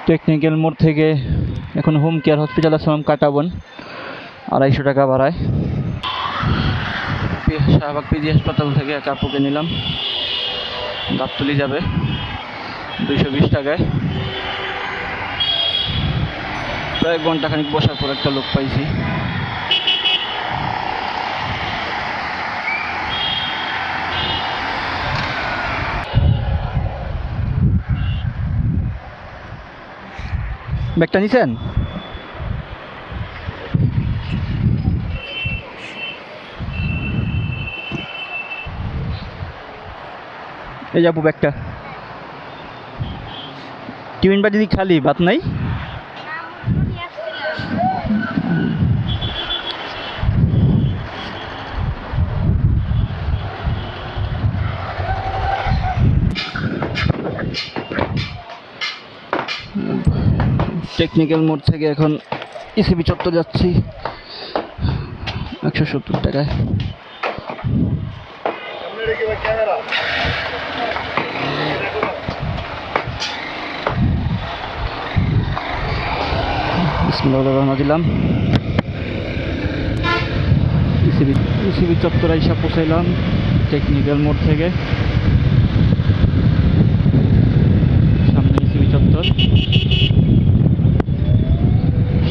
Technical মোড় থেকে এখন হোম কেয়ার হসপিটাল আসলাম কাটাবন, 250 টাকা ভাড়ায়। শাহবাগ পিজি হাসপাতাল থেকে এক আপুকে নিলাম, গাবতলি যাবে, 220 টাকায়। প্রায় ঘন্টাখানিক বসার পর একটা লোক পাইছি। ব্যাগটা নিছেন? এই যাবো ব্যাগটা। টিফিন বাটি দিদি খালি, ভাত নাই? টেকনিক্যাল মোড় থেকে এখন ইসিবি চত্বর যাচ্ছি, 170 টাকায়। রওনা দিলাম। ইসিবি চত্বর আইসা পৌঁছাইলাম টেকনিক্যাল মোড় থেকে। সামনে ইসিবি চত্বর,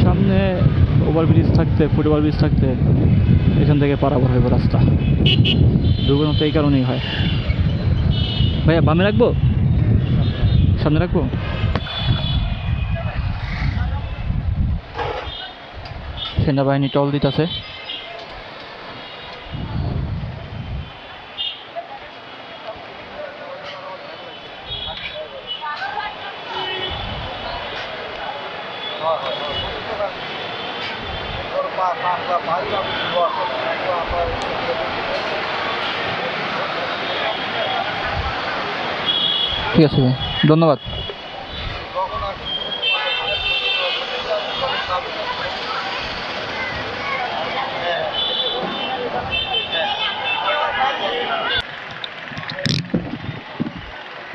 সামনে ওভারব্রিজ থাকতে, ফুট ওভারব্রিজ থাকতে এখান থেকে পারাপার হইব রাস্তা। দুর্ঘটনা তো এই কারণেই হয়। ভাইয়া বামে রাখবো, সামনে রাখবো? সেনাবাহিনী টল দিতেছে। ঠিক আছে, ধন্যবাদ।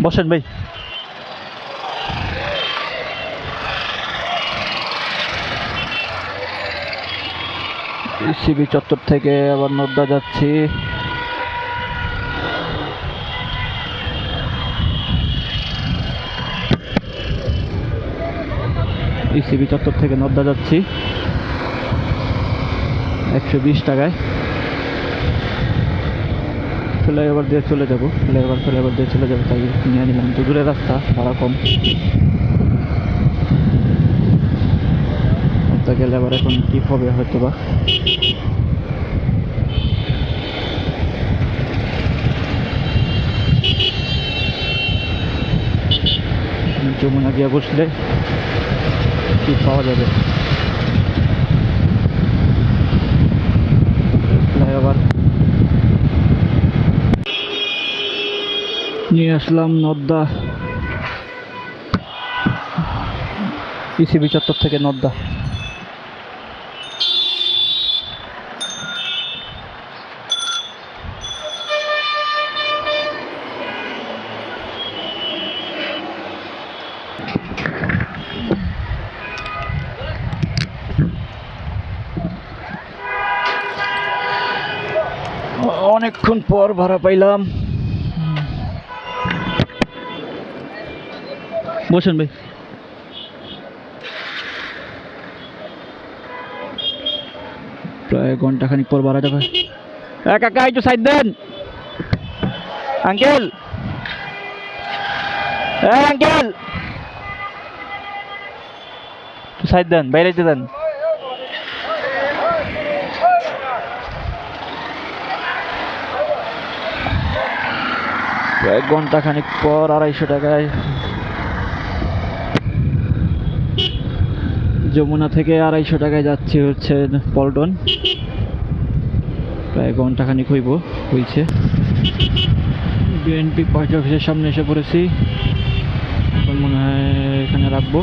বসেন ভাই। ইসিবি চত্বর থেকে আবার নদ্দা যাচ্ছি। ইসিবি চত্বর থেকে নদ্দা যাচ্ছি 120 টাকায়। ফ্লাইওভার দিয়ে চলে যাবো, ফ্লাইওভার দিয়ে চলে যাবো, তাই নিয়ে নিলাম। তো দূরের রাস্তা, ভাড়া কম। গেলে আবার এখন কি হবে হয়তো বা। যমুনা গিয়ে বসলে কি পাওয়া যাবে। ফ্লাইওভার নিয়ে আসলাম নদ্দা, ইসিবি চত্বর থেকে নদ্দা। অনেকক্ষণ পর ভাড়া পাইলাম। বসেন ভাই। প্রায় ঘন্টাখানিক পর ভাড়াটা পাই। কাকা একটু সাইড দেন। আঙ্কেল, আঙ্কেল সাইড দেন, বাইরে দেন। প্রায় ঘন্টাখানিক পর 250 টাকায় যমুনা থেকে 250 টাকায় যাচ্ছি হচ্ছে পল্টন। প্রায় ঘন্টাখানিক হয়েছে। বিএনপি পার্টি অফিসের সামনে এসে পড়েছি। এখন মনে হয় এখানে রাখবো।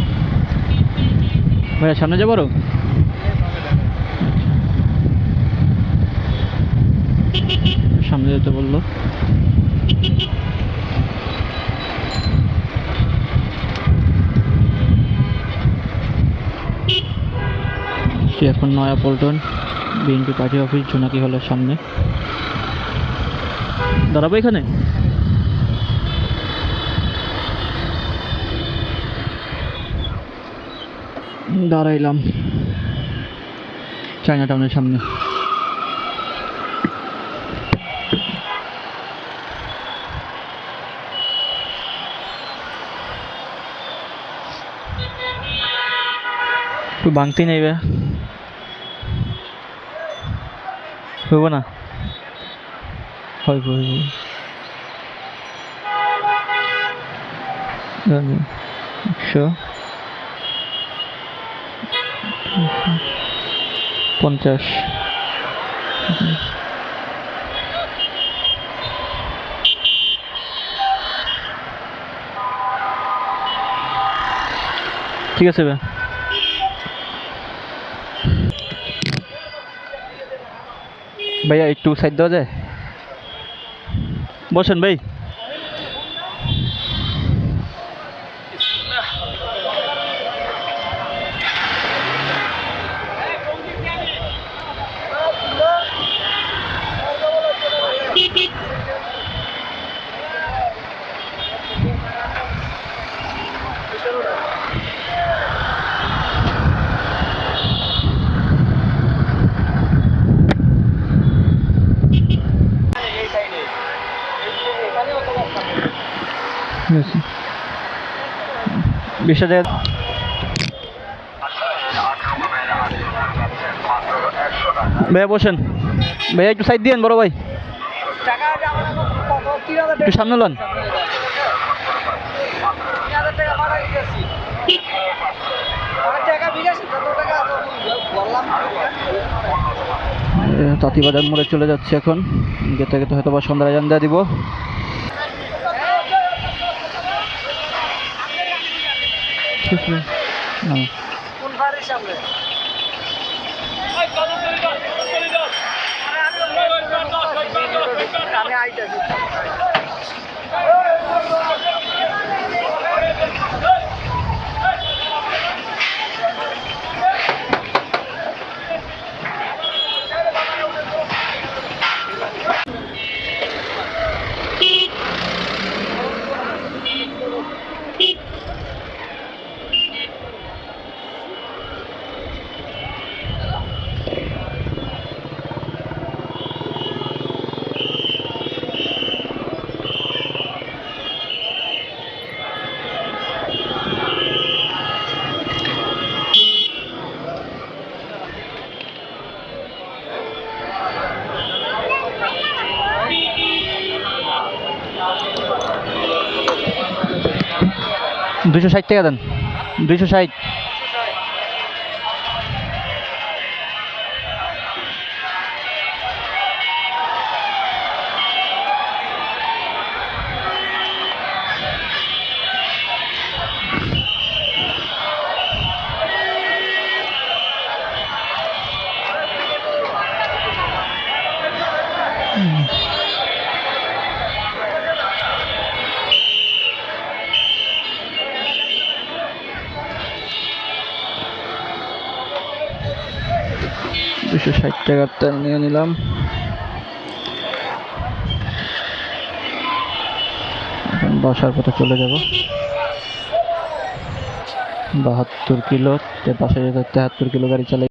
ভাইয়া সামনে যাবো আরো? সামনে যেতে বললো। আসছি এখন নয়াপল্টন বিএনপি পার্টি অফিস জোনাকি হলের সামনে। দাঁড়াবো এখানে? দাঁড়াইলাম চায়না টাউনের সামনে। একটু ভাঙতে নেবে হইব না? হইব হইব। 150। ঠিক আছে ভাই। ভাইয়া একটু সাইড দেওয়া যায়? বসেন ভাই। বিশটা জায়গা ভাইয়া বসেন। ভাইয়া একটু সাইড দিয়েন বড় ভাই, একটু সামনে লন। তাঁতিবাজার মোড়ে চলে যাচ্ছে এখন। গেতে গেতে হয়তো বা সন্ধ্যার আজান দিয়ে দিব। $260 দেন। 260। $260 তেল নিয়ে নিলাম। এখন বাসার পথে চলে যাব। 72 কিলো, বাসায় যেতে 73 কিলো গাড়ি চালাই।